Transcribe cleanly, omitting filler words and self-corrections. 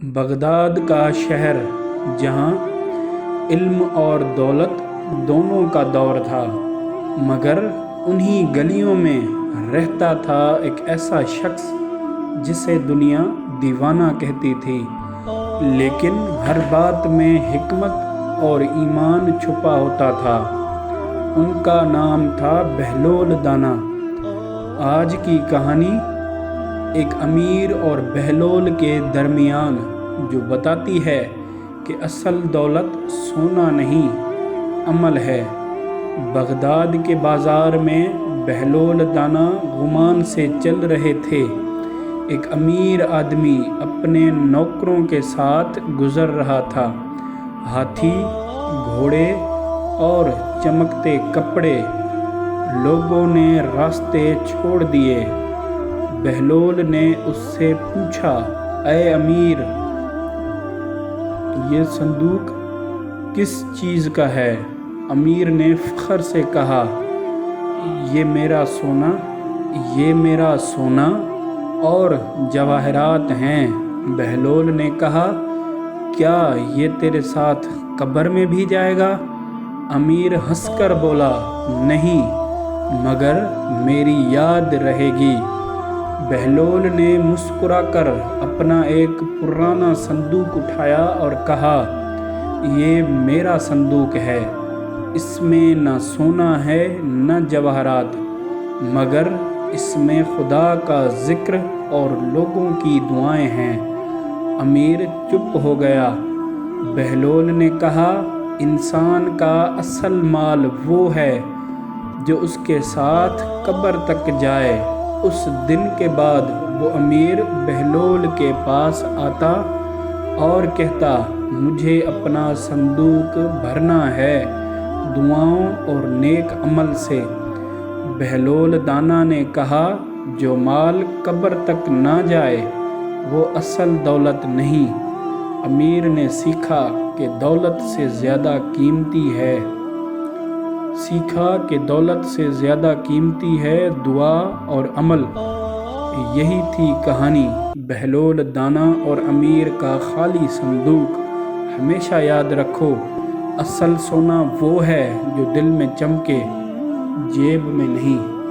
Baghdad کا شہر جہاں علم اور دولت دونوں کا دور تھا، مگر انہی گلیوں میں رہتا تھا ایک ایسا شخص جسے دنیا دیوانہ کہتی تھی، لیکن ہر بات میں حکمت اور ایمان چھپا ہوتا تھا۔ ان کا نام تھا بہلول دانا۔ آج کی کہانی ایک امیر اور بہلول کے درمیان، جو بتاتی ہے کہ اصل دولت سونا نہیں، عمل ہے۔ بغداد کے بازار میں بہلول دانا گمان سے چل رہے تھے۔ ایک امیر آدمی اپنے نوکروں کے ساتھ گزر رہا تھا۔ ہاتھی، گھوڑے اور چمکتے کپڑے، لوگوں نے راستے چھوڑ دیے۔ بہلول نے اس سے پوچھا، اے امیر، یہ صندوق کس چیز کا ہے؟ امیر نے فخر سے کہا، یہ میرا سونا اور جواہرات ہیں۔ بہلول نے کہا، کیا یہ تیرے ساتھ قبر میں بھی جائے گا؟ امیر ہنس کر بولا، نہیں، مگر میری یاد رہے گی۔ بہلول نے مسکرا کر اپنا ایک پرانا صندوق اٹھایا اور کہا، یہ میرا صندوق ہے۔ اس میں نہ سونا ہے نہ جواہرات، مگر اس میں خدا کا ذکر اور لوگوں کی دعائیں ہیں۔ امیر چپ ہو گیا۔ بہلول نے کہا، انسان کا اصل مال وہ ہے جو اس کے ساتھ قبر تک جائے۔ اس دن کے بعد وہ امیر بہلول کے پاس آتا اور کہتا، مجھے اپنا صندوق بھرنا ہے دعاؤں اور نیک عمل سے۔ بہلول دانا نے کہا، جو مال قبر تک نہ جائے وہ اصل دولت نہیں۔ امیر نے سیکھا کہ دولت سے زیادہ قیمتی ہے دعا اور عمل۔ یہی تھی کہانی بہلول دانا اور امیر کا خالی صندوق۔ ہمیشہ یاد رکھو، اصل سونا وہ ہے جو دل میں چمکے، جیب میں نہیں۔